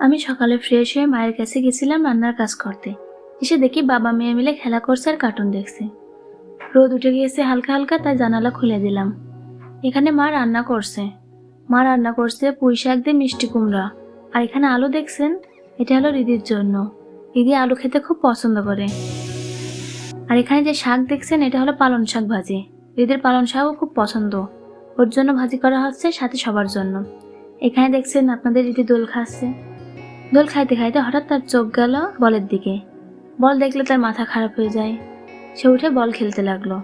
আমি সকালে ফ্রেশ হয়ে মায়ের কাছে গেছিলাম রান্নার কাজ করতে। এসে দেখি বাবা মেয়ে মিলে খেলা করছে আর কার্টুন দেখছে। রোদ উঠে গিয়েছে হালকা হালকা, তাই জানালা খুলে দিলাম। এখানে মা রান্না করছে পুঁই শাক দিয়ে মিষ্টি কুমড়া। আর এখানে আলু দেখছেন, এটা হলো রিদির জন্য। রিদি আলু খেতে খুব পছন্দ করে। আর এখানে যে শাক দেখছেন, এটা হলো পালং শাক ভাজি। রিদির পালং শাকও খুব পছন্দ, ওর জন্য ভাজি করা হচ্ছে, সাথে সবার জন্য। এখানে দেখছেন আপনাদের রিদি দোল খাচ্ছে। দোল খাইতে খাইতে হঠাৎ তার চোখ গেল বলের দিকে। বল দেখলে তার মাথা খারাপ হয়ে যায়। সে উঠে বল খেলতে লাগলো।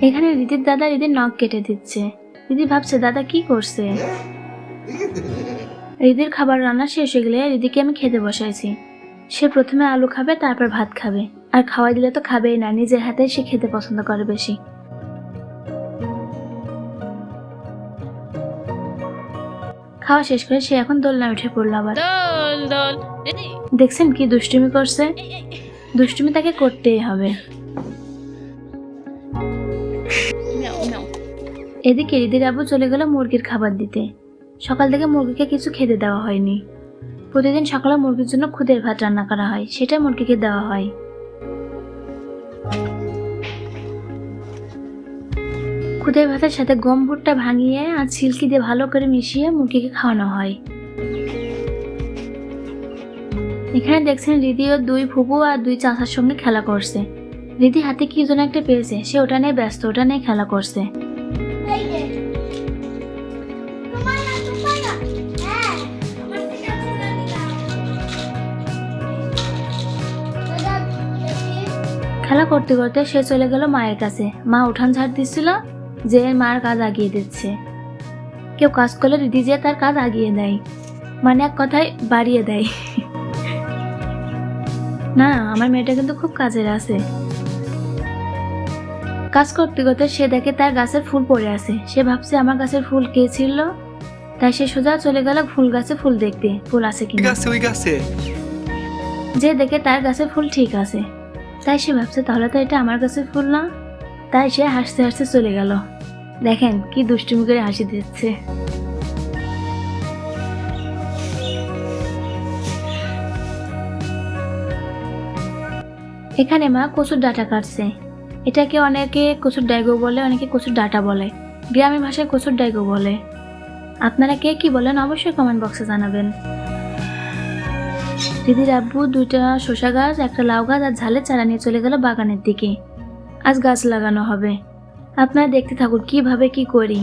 এখানে রিদির দাদা রিদির নখ কেটে দিচ্ছে। রিদি ভাবছে দাদা কি করছে। রিদির খাবার রান্না শেষ হয়ে গেলে রিদিকে আমি খেতে বসাইছি। সে প্রথমে আলু খাবে, তারপর ভাত খাবে। আর খাওয়াই দিলে তো খাবেই না, নিজের হাতে সে খেতে পছন্দ করে বেশি। খাওয়া শেষ করে সে এখন দোলনায় উঠে পড়লো আবার। দেখছেন কি দুষ্টুমি করছে। দুষ্টুমি তাকে করতেই হবে। এদিকে রিদির আব্বু চলে গেল মুরগির খাবার দিতে। সকাল থেকে মুরগিকে কিছু খেতে দেওয়া হয়নি। প্রতিদিন সকালে মুরগির জন্য খুদের ভাত রান্না করা হয়, সেটা মুরগিকে দেওয়া হয়। খুদের ভাতের সাথে গম ভুট্টা ভাঙিয়ে আর ছিলকি দিয়ে ভালো করে মিশিয়ে মুরগিকে খাওয়ানো হয়। এখানে দেখছেন রিদি ও দুই ফুপু আর দুই চাচার সঙ্গে খেলা করছে। রিদি হাতে কি যেন একটা পেয়েছে, সে ওটা নিয়ে ব্যস্ত, ওটা নিয়ে খেলা করছে। খেলা করতে করতে সে চলে গেল মায়ের কাছে। মা উঠান ঝাড় দিচ্ছিল, যে মার কাজ আগিয়ে দিচ্ছে। কেউ কাজ করলে রিদি যে তার কাজ আগিয়ে দেয়, মানে এক কথায় বাড়িয়ে দেয়। না, আমার মেয়েটা কিন্তু খুব কাজের আছে। কাজ করতে করতে সে দেখে তার গাছের ফুল পড়ে আছে। সে ভাবছে আমার গাছের ফুল কে ছিল, তাই সে সোজা চলে গেল ফুল গাছে ফুল দেখতে, ফুল আছে কিনা। যে দেখে তার গাছের ফুল ঠিক আছে, তাই সে ভাবছে তাহলে তো এটা আমার গাছের ফুল না। তাই সে হাসতে হাসতে চলে গেল। দেখেন কি দুষ্টুমি করে হাসি দিচ্ছে। এখানে মা কচুর ডাঁটা কাটছে। এটাকে অনেকে কচুর ডাইগো বলে, অনেকে কচুর ডাঁটা বলে, গ্রামের ভাষায় কচুর ডাইগো বলে। আপনারা কে কি বলেন অবশ্যই কমেন্ট বক্সে জানাবেন। দিদির আব্বু দুইটা শসা গাছ, একটা লাউ গাছ আর ঝালের চারা নিয়ে চলে গেল বাগানের দিকে। আজ গাছ লাগানো হবে। আপনারা দেখতে থাকুন কিভাবে কি করি।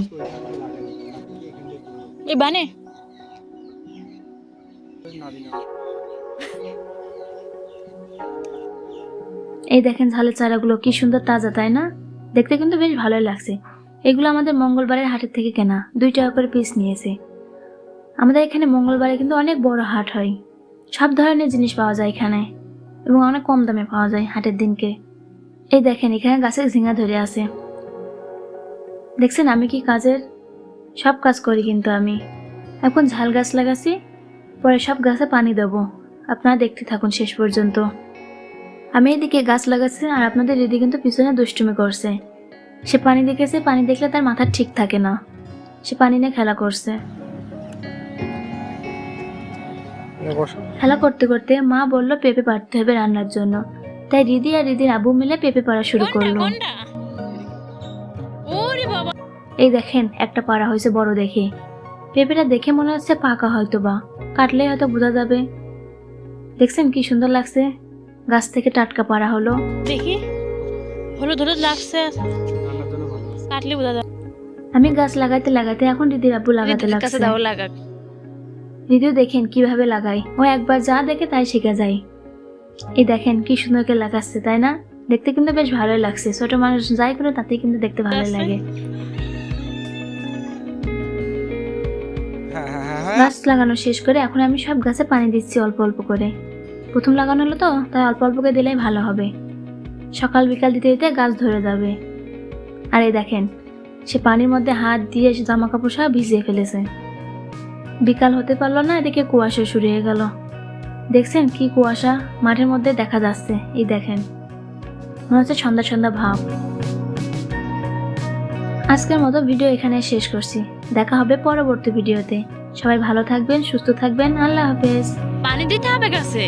এই দেখেন ঝালের চারাগুলো কি সুন্দর তাজা, তাই না? দেখতে কিন্তু বেশ ভালোই লাগছে। এগুলো আমাদের মঙ্গলবারের হাটের থেকে কেনা, 2 টাকা করে পিস নিয়েছে। আমাদের এখানে মঙ্গলবারে কিন্তু অনেক বড় হাট হয়, সব ধরনের জিনিস পাওয়া যায় এখানে, এবং অনেক কম দামে পাওয়া যায় হাটের দিনকে। এই দেখেন এখানে গাছে ঝিঙা ধরে আছে। দেখছেন আমি কি কাজের, সব কাজ করি কিন্তু আমি। এখন ঝাল গাছ লাগাচ্ছি, পরে সব গাছে পানি দেবো। আপনারা দেখতে থাকুন শেষ পর্যন্ত। আমি এদিকে গাছ লাগাচ্ছি আর আপনাদের দিদি কিন্তু পিছনে দুষ্টুমি করছে। সে পানি দেখেছে, পানি দেখলে তার মাথা ঠিক থাকে না, সে পানি নিয়ে খেলা করছে। খেলা করতে করতে মা বলল পেঁপে পাড়তে হবে রান্নার জন্য, তাই রিদি আর রিদির আব্বু মিলে পেঁপে পাড়া শুরু করলো। এই দেখেন একটা পাড়া হয়েছে বড় দেখে। পেঁপেটা দেখে মনে হচ্ছে পাকা, হয়তো বা কাটলে হয়তো বোঝা যাবে। দেখছেন কি সুন্দর লাগছে, গাছ থেকে টাটকা পাড়া হলো। দেখি হলুদ হলুদ লাগছে, কাটলে বোঝা যাবে। আমি গাছ লাগাইতে লাগাইতে এখন রিদির আব্বু লাগাতে লাগছে। রিদিও দেখেন কিভাবে লাগাই, ও একবার যা দেখে তাই শিখে যায়। এই দেখেন কি সুন্দর করে লাগাচ্ছে, তাই না? দেখতে কিন্তু বেশ ভালোই লাগছে। ছোট মানুষ যাই করে তাতে কিন্তু দেখতে ভালোই লাগে। গাছ লাগানো শেষ করে এখন আমি সব গাছে পানি দিচ্ছি অল্প অল্প করে। প্রথম লাগানো হলো তো, তাই অল্প অল্প করে দিলেই ভালো হবে। সকাল বিকাল দিতে দিতে গাছ ধরে যাবে। আর এই দেখেন সে পানির মধ্যে হাত দিয়ে জামা কাপড় সব ভিজিয়ে ফেলেছে। বিকাল হতে পারলো না, এদিকে কুয়াশা শুরু হয়ে গেল। দেখছেন কি কুয়াশা মাঠের মধ্যে দেখা যাচ্ছে। এই দেখেন মনে হচ্ছে সন্ধ্যা সন্ধ্যা ভাব। আজকের মতো ভিডিও এখানে শেষ করছি। দেখা হবে পরবর্তী ভিডিওতে। সবাই ভালো থাকবেন, সুস্থ থাকবেন। আল্লাহ হাফেজ। পানি দিতে হবে গাছে।